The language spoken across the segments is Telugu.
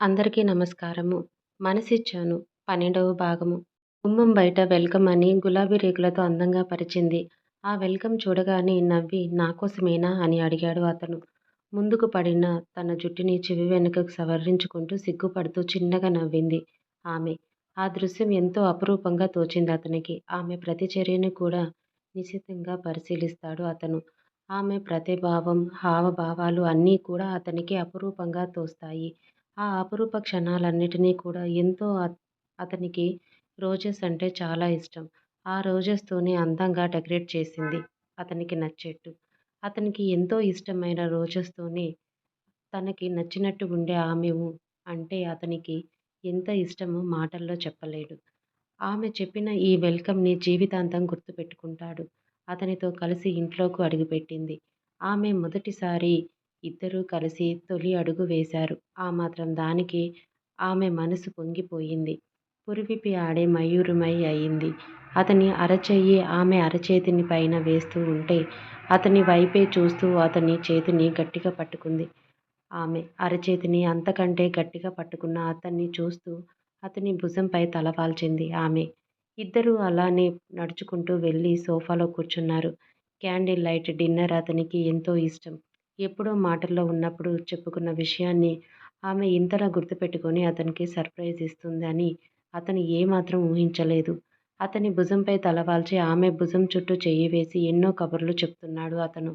అందరికీ నమస్కారము. మనసిచ్చాను 12వ భాగము. గుమ్మం బయట వెల్కమ్ అని గులాబీ రేకులతో అందంగా పరిచింది. ఆ వెల్కమ్ చూడగానే నవ్వి నాకోసమేనా అని అడిగాడు అతను. ముందుకు పడిన తన జుట్టుని చెవి వెనుకకు సవరించుకుంటూ సిగ్గుపడుతూ చిన్నగా నవ్వింది ఆమె. ఆ దృశ్యం ఎంతో అపురూపంగా తోచింది అతనికి. ఆమె ప్రతి చర్యను కూడా నిశితంగా పరిశీలిస్తాడు అతను. ఆమె ప్రతిభావం, హావభావాలు అన్నీ కూడా అతనికి అపురూపంగా తోస్తాయి. ఆ అపురూప క్షణాలన్నిటినీ కూడా ఎంతో అతనికి రోజెస్ అంటే చాలా ఇష్టం. ఆ రోజెస్‌తోనే అందంగా డెకరేట్ చేసింది అతనికి నచ్చేట్టు. అతనికి ఎంతో ఇష్టమైన రోజెస్‌తోనే తనకి నచ్చినట్టు ఉండే అంటే అతనికి ఎంత ఇష్టమో మాటల్లో చెప్పలేడు. ఆమె చెప్పిన ఈ వెల్కమ్‌ని జీవితాంతం గుర్తుపెట్టుకుంటాడు. అతనితో కలిసి ఇంట్లోకి అడుగుపెట్టింది. ఆమె మొదటిసారి ఇద్దరూ కలిసి తొలి అడుగు వేశారు. ఆ మాత్రం దానికి ఆమె మనసు పొంగిపోయింది. పురివిప్పి ఆడే మయూరమై అయింది. అతని అరచెయ్యి ఆమె అరచేతిని పైన వేస్తూ ఉంటే అతని వైపే చూస్తూ అతని చేతిని గట్టిగా పట్టుకుంది. ఆమె అరచేతిని అంతకంటే గట్టిగా పట్టుకున్న అతన్ని చూస్తూ అతని భుజంపై తల వాల్చింది ఆమె. ఇద్దరూ అలానే నడుచుకుంటూ వెళ్ళి సోఫాలో కూర్చున్నారు. క్యాండిల్ లైట్ డిన్నర్ అతనికి ఎంతో ఇష్టం. ఎప్పుడో మాటల్లో ఉన్నప్పుడు చెప్పుకున్న విషయాన్ని ఆమె ఇంతలా గుర్తుపెట్టుకొని అతనికి సర్ప్రైజ్ ఇస్తుందని అతను ఏమాత్రం ఊహించలేదు. అతని భుజంపై తల వాల్చి ఆమె భుజం చుట్టూ చెయ్యి వేసి ఎన్నో కబుర్లు చెప్తున్నాడు అతను.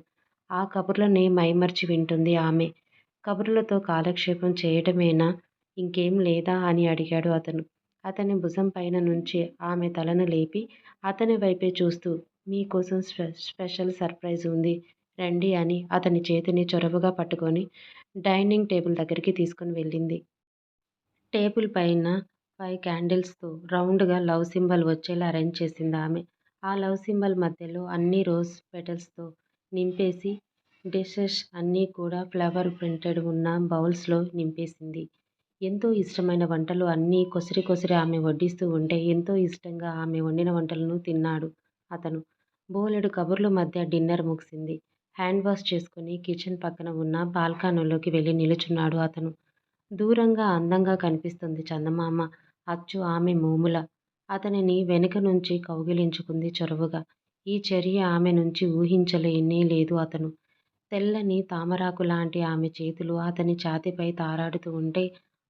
ఆ కబుర్లని మైమరిచి వింటుంది ఆమె. కబుర్లతో కాలక్షేపం చేయటమేనా? ఇంకేం లేదా? అని అడిగాడు అతను. అతని భుజం పైన నుంచి ఆమె తలను లేపి అతని వైపే చూస్తూ మీకోసం స్పెషల్ సర్ప్రైజ్ ఉంది రండి అని అతని చేతిని చొరవగా పట్టుకొని డైనింగ్ టేబుల్ దగ్గరికి తీసుకొని వెళ్ళింది. టేబుల్ పైన 5 క్యాండిల్స్‌తో రౌండ్‌గా లవ్ సింబల్ వచ్చేలా అరేంజ్ చేసిందామె. ఆ లవ్ సింబల్ మధ్యలో అన్నీ రోజ్ పెటల్స్‌తో నింపేసి డిషెస్ అన్నీ కూడా ఫ్లవర్ ప్రింటెడ్ ఉన్న బౌల్స్‌లో నింపేసింది. ఎంతో ఇష్టమైన వంటలు అన్నీ కొసిరి కొసిరి ఆమె వడ్డిస్తూ ఉంటే ఎంతో ఇష్టంగా ఆమె వండిన వంటలను తిన్నాడు అతను. బోలెడు కబుర్ల మధ్య డిన్నర్ ముగిసింది. హ్యాండ్ వాష్ చేసుకొని కిచెన్ పక్కన ఉన్న బాల్కనీలోకి వెళ్ళి నిలుచున్నాడు అతను. దూరంగా అందంగా కనిపిస్తుంది చందమామ. అచ్చు ఆమె మోముల. అతనిని వెనుక నుంచి కౌగిలించుకుంది చొరవగా. ఈ చర్య ఆమె నుంచి ఊహించలేనే లేదు అతను. తెల్లని తామరాకులాంటి ఆమె చేతులు అతని ఛాతీపై తారాడుతూ ఉంటే,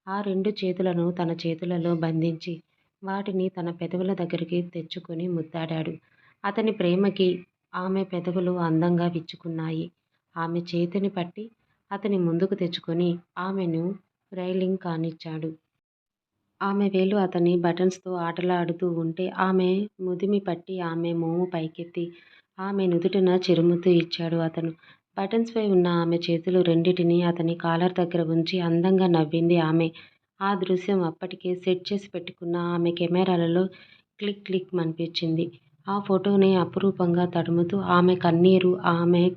ఆ 2 చేతులను తన చేతులలో బంధించి, వాటిని తన పెదవుల దగ్గరికి తెచ్చుకొని ముద్దాడాడు. అతని ప్రేమకి ఆమె పెదవులు అందంగా విచ్చుకున్నాయి. ఆమె చేతిని పట్టి అతని ముందుకు తెచ్చుకొని ఆమెను రైలింగ్ కానిచ్చాడు. ఆమె వేలు అతని బటన్స్‌తో ఆటలాడుతూ ఉంటే ఆమె ముదిమి పట్టి ఆమె మోము పైకెత్తి ఆమె నుదుటిన చిరుముద్దు ఇచ్చాడు అతను. బటన్స్‌పై ఉన్న ఆమె చేతులు రెండిటినీ అతని కాలర్ దగ్గర ఉంచి అందంగా నవ్వింది ఆమె. ఆ దృశ్యం అప్పటికే సెట్ చేసి పెట్టుకున్న ఆమె కెమెరాలలో క్లిక్ క్లిక్ మనిపించింది. ఆ ఫోటోని అపురూపంగా తడుముతూ ఆమె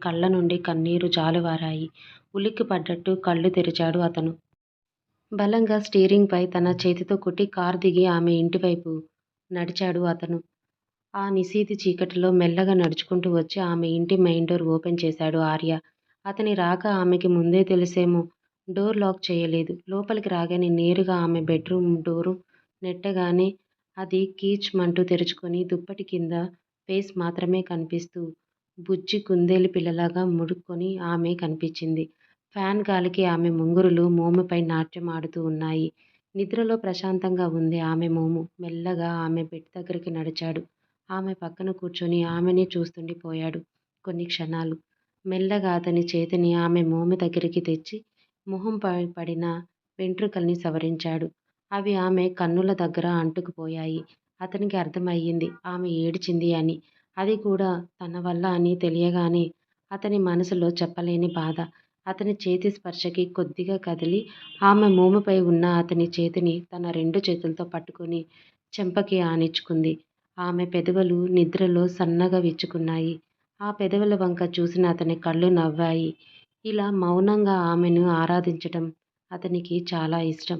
కళ్ళ నుండి కన్నీరు జాలువారాయి. ఉలిక్కిపడ్డట్టు కళ్ళు తెరిచాడు అతను. బలంగా స్టీరింగ్‌పై తన చేతితో కొట్టి కారు దిగి ఆమె ఇంటివైపు నడిచాడు అతను. ఆ నిశీధి చీకటిలో మెల్లగా నడుచుకుంటూ వచ్చి ఆమె ఇంటి మెయిన్ డోర్ ఓపెన్ చేశాడు ఆర్య. అతని రాక ఆమెకి ముందే తెలుసేమో. డోర్ లాక్ చేయలేదు. లోపలికి రాగానే నేరుగా ఆమె బెడ్‌రూమ్ డోరు నెట్టగానే అది కీచ్‌మంటూ తెరుచుకొని దుప్పటి కింద ఫేస్ మాత్రమే కనిపిస్తూ బుజ్జి కుందేలు పిల్లలాగా ముడుక్కొని ఆమె కనిపించింది. ఫ్యాన్ గాలికి ఆమె ముంగురులు మోముపై నాట్యం ఆడుతూ ఉన్నాయి. నిద్రలో ప్రశాంతంగా ఉంది ఆమె మోము. మెల్లగా ఆమె బెడ్ దగ్గరికి నడిచాడు. ఆమె పక్కన కూర్చొని ఆమెనే చూస్తుండిపోయాడు కొన్ని క్షణాలు. మెల్లగా అతని చేతిని ఆమె మోము దగ్గరికి తెచ్చి మొహంపై పడిన వెంట్రుకల్ని సవరించాడు. అవి ఆమె కన్నుల దగ్గర అంటుకుపోయాయి. అతనికి అర్థమయ్యింది ఆమె ఏడిచింది అని. అది కూడా తన వల్ల అని తెలియగానే అతని మనసులో చెప్పలేని బాధ. అతని చేతి స్పర్శకి కొద్దిగా కదిలి ఆమె మోముపై ఉన్న అతని చేతిని తన 2 చేతులతో పట్టుకొని చెంపకి ఆనించుకుంది. ఆమె పెదవులు నిద్రలో సన్నగా విచ్చుకున్నాయి. ఆ పెదవుల వంక చూసిన అతని కళ్ళు నవ్వాయి. ఇలా మౌనంగా ఆమెను ఆరాధించటం అతనికి చాలా ఇష్టం.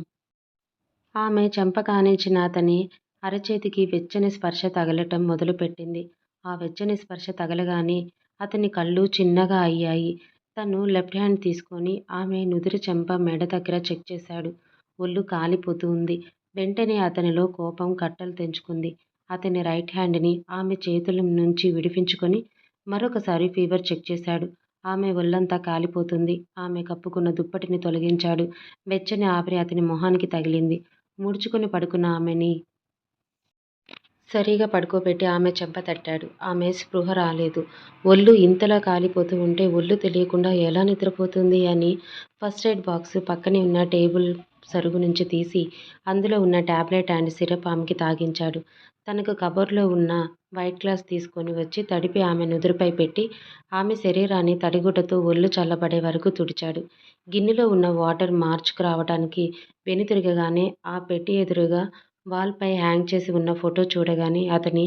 ఆమె చెంప కానించిన అతని అరచేతికి వెచ్చని స్పర్శ తగలటం మొదలుపెట్టింది. ఆ వెచ్చని స్పర్శ తగలగానే అతని కళ్ళు చిన్నగా అయ్యాయి. తను లెఫ్ట్ హ్యాండ్ తీసుకొని ఆమె నుదురు చెంప మెడ దగ్గర చెక్ చేశాడు. ఒళ్ళు కాలిపోతూ ఉంది. వెంటనే అతనిలో కోపం కట్టలు తెంచుకుంది. అతని రైట్ హ్యాండ్‌ని ఆమె చేతుల నుంచి విడిపించుకొని మరొకసారి ఫీవర్ చెక్ చేశాడు. ఆమె ఒళ్ళంతా కాలిపోతుంది. ఆమె కప్పుకున్న దుప్పటిని తొలగించాడు. వెచ్చని ఆవిరి అతని మొహానికి తగిలింది. ముడుచుకొని పడుకున్న ఆమెని సరిగా పడుకోబెట్టి ఆమె చెంప తట్టాడు. ఆమె స్పృహ రాలేదు. ఒళ్ళు ఇంతలా కాలిపోతూ ఉంటే ఒళ్ళు తెలియకుండా ఎలా నిద్రపోతుంది అని ఫస్ట్ ఎయిడ్ బాక్స్ పక్కనే ఉన్న టేబుల్ సరుగు నుంచి తీసి అందులో ఉన్న టాబ్లెట్ అండ్ సిరప్ ఆమెకి తాగించాడు. తనకు కబోర్డ్‌లో ఉన్న వైట్ క్లాత్ తీసుకొని వచ్చి తడిపి ఆమె నుదురుపై పెట్టి ఆమె శరీరాన్ని తడిగుడ్డతో ఒళ్ళు చల్లబడే వరకు తుడిచాడు. గిన్నెలో ఉన్న వాటర్ మార్చుకు రావటానికి వెనుతిరగగానే ఆ పెట్టి ఎదురుగా వాల్‌పై హ్యాంగ్ చేసి ఉన్న ఫోటో చూడగానే అతని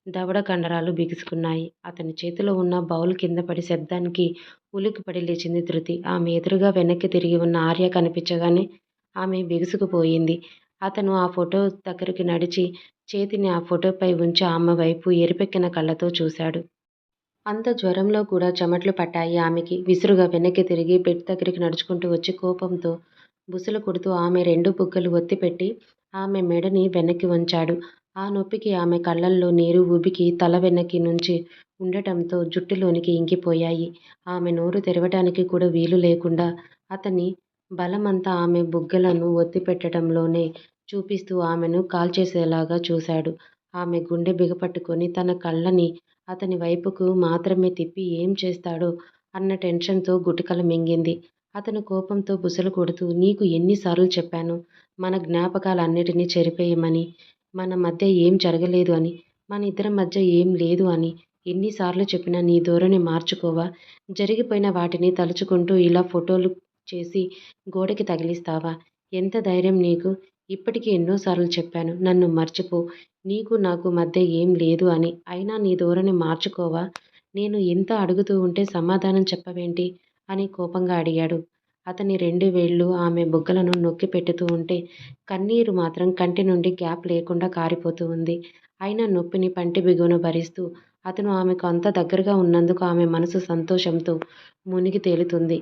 దవడ కండరాలు బిగుసుకున్నాయి. అతని చేతిలో ఉన్న బౌల్ కింద పడి శబ్దానికి ఉలిక్కిపడి లేచింది ధృతి. ఆమె ఎదురుగా వెనక్కి తిరిగి ఉన్న ఆర్య కనిపించగానే ఆమె బిగుసుకుపోయింది. అతను ఆ ఫోటో దగ్గరికి నడిచి చేతిని ఆ ఫోటోపై ఉంచి ఆమె వైపు ఎరిపెక్కిన కళ్ళతో చూశాడు. అంత జ్వరంలో కూడా చెమట్లు పట్టాయి ఆమెకి. విసురుగా వెనక్కి తిరిగి బెడ్ దగ్గరికి నడుచుకుంటూ వచ్చి కోపంతో బుసలు కొడుతూ ఆమె 2 బుగ్గలు ఒత్తిపెట్టి ఆమె మెడని వెనక్కి వంచాడు. ఆ నొప్పికి ఆమె కళ్ళల్లో నీరు ఉబికి తల వెనక్కి నుంచి ఉండటంతో జుట్టులోనికి ఇంకిపోయాయి. ఆమె నోరు తెరవటానికి కూడా వీలు లేకుండా అతని బలమంతా ఆమె బుగ్గలను ఒత్తిపెట్టడంలోనే చూపిస్తూ ఆమెను కాల్చేసేలాగా చూశాడు. ఆమె గుండె బిగపట్టుకొని తన కళ్ళని అతని వైపుకు మాత్రమే తిప్పి ఏం చేస్తాడో అన్న టెన్షన్‌తో గుటకలు మింగింది. అతను కోపంతో బుసలు కొడుతూ నీకు ఎన్నిసార్లు చెప్పాను మన జ్ఞాపకాలన్నిటినీ చెరిపేయమని, మన మధ్య ఏం జరగలేదు అని, మన ఇద్దరి మధ్య ఏం లేదు అని ఎన్నిసార్లు చెప్పినా నీ ధోరణి మార్చుకోవా? జరిగిపోయిన వాటిని తలుచుకుంటూ ఇలా ఫోటోలు చేసి గోడకి తగిలిస్తావా? ఎంత ధైర్యం నీకు? ఇప్పటికి ఎన్నోసార్లు చెప్పాను నన్ను మర్చిపో. నీకు నాకు మధ్య ఏం లేదు అని. అయినా నీ ధోరణి మార్చుకోవా? నేను ఎంత అడుగుతూ ఉంటే సమాధానం చెప్పవేంటి? అని కోపంగా అడిగాడు. అతని 2 వేళ్ళు ఆమె బుగ్గలను నొక్కి పెట్టుతూ ఉంటే కన్నీరు మాత్రం కంటి నుండి గ్యాప్ లేకుండా కారిపోతూ ఉంది. అయినా నొప్పిని పంటి బిగువున భరిస్తూ అతను ఆమెకు అంత దగ్గరగా ఉన్నందుకు ఆమె మనసు సంతోషంతో మునిగి తేలుతుంది.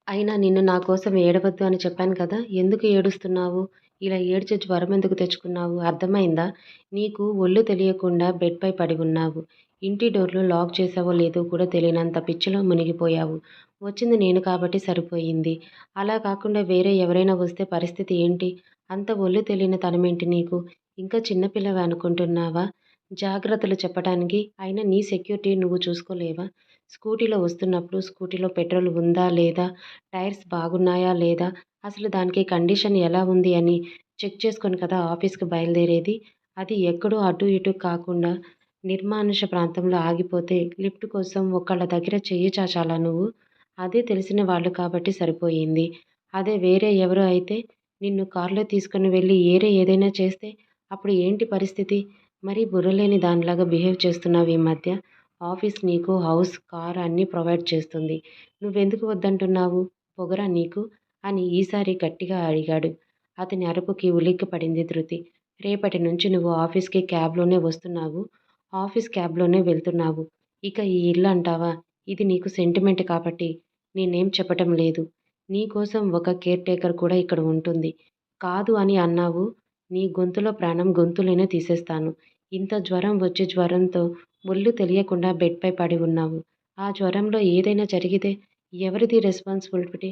అయినా నిన్ను నా కోసం ఏడవద్దు అని చెప్పాను కదా! ఎందుకు ఏడుస్తున్నావు? ఇలా ఏడ్చి జ్వరమెందుకు తెచ్చుకున్నావు? అర్థమైందా? నీకు ఒళ్ళు తెలియకుండా బెడ్‌పై పడి ఉన్నావు. ఇంటి డోర్లు లాక్ చేశావో లేదో కూడా తెలియనంత పిచ్చిలో మునిగిపోయావు. వచ్చింది నేను కాబట్టి సరిపోయింది. అలా కాకుండా వేరే ఎవరైనా వస్తే పరిస్థితి ఏంటి? అంత ఒళ్ళు తెలియని తనమేంటి నీకు? ఇంకా చిన్న పిల్లవి అనుకుంటున్నావా? జాగ్రత్తలు చెప్పటానికి. అయినా నీ సెక్యూరిటీ నువ్వు చూసుకోలేవా? స్కూటీలో వస్తున్నప్పుడు స్కూటీలో పెట్రోల్ ఉందా లేదా? టైర్స్ బాగున్నాయా లేదా? అసలు దానికి కండిషన్ ఎలా ఉంది అని చెక్ చేసుకొని కదా ఆఫీస్‌కి బయలుదేరేది. అది ఎక్కడో అటు ఇటు కాకుండా నిర్మానుష ప్రాంతంలో ఆగిపోతే లిఫ్ట్ కోసం ఒకళ్ళ దగ్గర చెయ్యి చాచాలా నువ్వు? అదే తెలిసిన వాళ్ళు కాబట్టి సరిపోయింది. అదే వేరే ఎవరో అయితే నిన్ను కార్‌లో తీసుకొని వెళ్ళి ఏదైనా చేస్తే అప్పుడు ఏంటి పరిస్థితి? మరీ బుర్రలేని దానిలాగా బిహేవ్ చేస్తున్నావు ఈ మధ్య. ఆఫీస్ నీకు హౌస్, కార్ అన్నీ ప్రొవైడ్ చేస్తుంది. నువ్వెందుకు వద్దంటున్నావు? పొగరా నీకు? అని ఈసారి గట్టిగా అడిగాడు. అతని అరుపుకి ఉలిక్కిపడింది ధృతి. రేపటి నుంచి నువ్వు ఆఫీస్‌కి క్యాబ్‌లోనే వస్తున్నావు. ఆఫీస్ క్యాబ్‌లోనే వెళ్తున్నావు. ఇక ఈ ఇల్లు అంటావా? ఇది నీకు సెంటిమెంట్ కాబట్టి నేనేం చెప్పటం లేదు. నీ కోసం ఒక కేర్ టేకర్ కూడా ఇక్కడ ఉంటుంది. కాదు అని అన్నావు నీ గొంతులో ప్రాణం గొంతులోనే తీసేస్తాను. ఇంత జ్వరం వచ్చి జ్వరంతో ఒళ్ళు తెలియకుండా బెడ్‌పై పడి ఉన్నావు. ఆ జ్వరంలో ఏదైనా జరిగితే ఎవరిది రెస్పాన్సిబిలిటీ?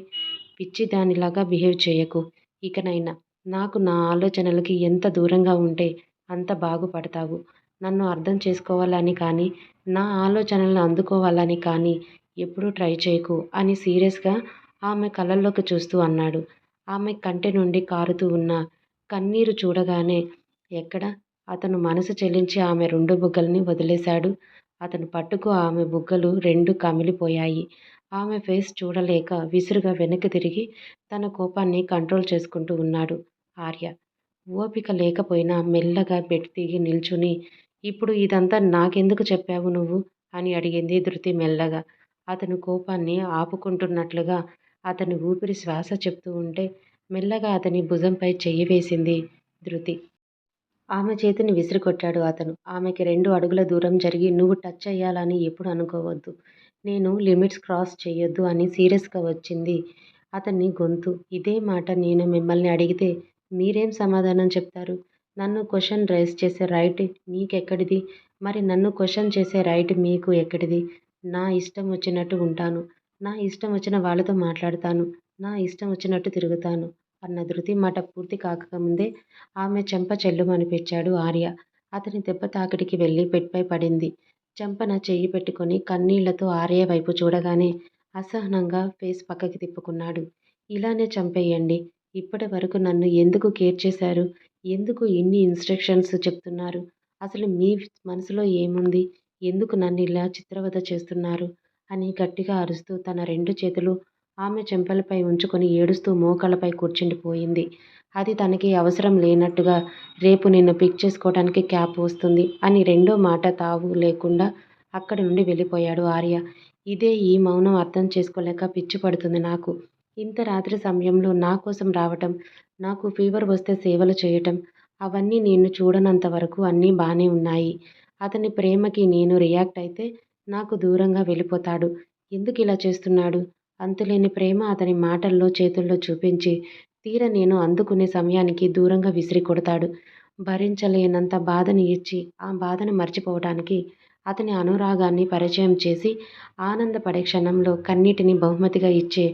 పిచ్చిదానిలాగా బిహేవ్ చేయకు. ఇకనైనా నాకు నా ఆలోచనలకి ఎంత దూరంగా ఉంటే అంత బాగుపడతావు. నన్ను అర్థం చేసుకోవాలని కానీ, నా ఆలోచనలను అందుకోవాలని కానీ ఎప్పుడూ ట్రై చేయకు అని సీరియస్‌గా ఆమె కళ్ళల్లోకి చూస్తూ అన్నాడు. ఆమె కంటి నుండి కారుతూ ఉన్న కన్నీరు చూడగానే ఎక్కడ? అతను మనసు చెలించి ఆమె 2 బుగ్గల్ని వదిలేశాడు. అతను పట్టుకు ఆమె బుగ్గలు 2 కమిలిపోయాయి. ఆమె ఫేస్ చూడలేక విసురుగా వెనక్కి తిరిగి తన కోపాన్ని కంట్రోల్ చేసుకుంటూ ఉన్నాడు ఆర్య. ఓపిక లేకపోయినా మెల్లగా బెడ్ దిగి నిల్చుని ఇప్పుడు ఇదంతా నాకెందుకు చెప్పావు నువ్వు? అని అడిగింది ధృతి మెల్లగా. అతను కోపాన్ని ఆపుకుంటున్నట్లుగా అతని ఊపిరి శ్వాస చెప్తూ ఉంటే మెల్లగా అతని భుజంపై చెయ్యి వేసింది ధృతి. ఆమె చేతిని విసిరికొట్టాడు అతను. ఆమెకి 2 అడుగుల దూరం జరిగి నువ్వు టచ్ చెయ్యాలని ఎప్పుడూ అనుకోవద్దు. నేను లిమిట్స్ క్రాస్ చెయ్యొద్దు అని సీరియస్‌గా వచ్చింది అతని గొంతు. ఇదే మాట నేను మిమ్మల్ని అడిగితే మీరేం సమాధానం చెప్తారు? నన్ను క్వశ్చన్ రైజ్ చేసే రైట్ నీకెక్కడిది? మరి నన్ను క్వశ్చన్ చేసే రైట్ మీకు ఎక్కడిది? నా ఇష్టం వచ్చినట్టు ఉంటాను. నా ఇష్టం వచ్చిన వాళ్ళతో మాట్లాడతాను. నా ఇష్టం వచ్చినట్టు తిరుగుతాను అన్న ధృతి మాట పూర్తి కాకముందే ఆమె చెంప చెల్లుమనిపించాడు ఆర్య. అతని దెబ్బ తాకిడికి వెళ్ళి బెడ్పై పడింది. చెంపన చెయ్యి పెట్టుకొని కన్నీళ్లతో ఆర్య వైపు చూడగానే అసహనంగా ఫేస్ పక్కకి తిప్పుకున్నాడు. ఇలానే చంపేయండి. ఇప్పటి వరకు నన్ను ఎందుకు కేర్ చేశారు? ఎందుకు ఇన్ని ఇన్స్ట్రక్షన్స్ చెప్తున్నారు? అసలు మీ మనసులో ఏముంది? ఎందుకు నన్ను ఇలా చిత్రవద చేస్తున్నారు? అని గట్టిగా అరుస్తూ తన 2 చేతులు ఆమె చెంపలపై ఉంచుకొని ఏడుస్తూ మోకాళ్ళపై కూర్చుండిపోయింది. అది తనకి అవసరం లేనట్టుగా రేపు నిన్ను పిక్ చేసుకోవడానికి క్యాబ్ వస్తుంది అని రెండో మాట తావు లేకుండా అక్కడి నుండి వెళ్ళిపోయాడు ఆర్య. ఈ మౌనం అర్థం చేసుకోలేక పిచ్చి పడుతుంది నాకు. ఇంత రాత్రి సమయంలో నా కోసం రావటం, నాకు ఫీవర్ వస్తే సేవలు చేయటం, అవన్నీ నేను చూడనంత వరకు అన్నీ బానే ఉన్నాయి. అతని ప్రేమకి నేను రియాక్ట్ అయితే నాకు దూరంగా వెళ్ళిపోతాడు. ఎందుకిలా చేస్తున్నాడు? అంతులేని ప్రేమ అతని మాటల్లో, చేతుల్లో చూపించి తీరా నేను అందుకునే సమయానికి దూరంగా విసిరి కొడతాడు. భరించలేనంత బాధని ఇచ్చి, ఆ బాధను మర్చిపోవటానికి అతని అనురాగాన్ని పరిచయం చేసి, ఆనందపడే క్షణంలో కన్నీటిని బహుమతిగా ఇచ్చే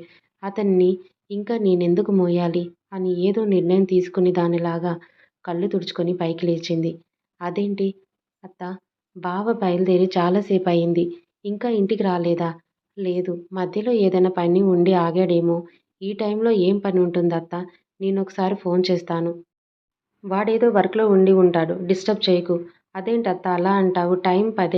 అతన్ని ఇంకా నేనెందుకు మోయాలి అని ఏదో నిర్ణయం తీసుకుని దానిలాగా కళ్ళు తుడుచుకొని పైకి లేచింది. అదేంటి అత్తా! బావ బయలుదేరి చాలాసేపయింది. ఇంకా ఇంటికి రాలేదా? లేదు. మధ్యలో ఏదైనా పని ఉండి ఆగాడేమో! ఈ టైంలో ఏం పని ఉంటుందత్తా? నేనొకసారి ఫోన్ చేస్తాను. వాడేదో వర్క్‌లో ఉండి ఉంటాడు. డిస్టర్బ్ చేయకు. అదేంటత్తా అలా అంటావు? టైం 10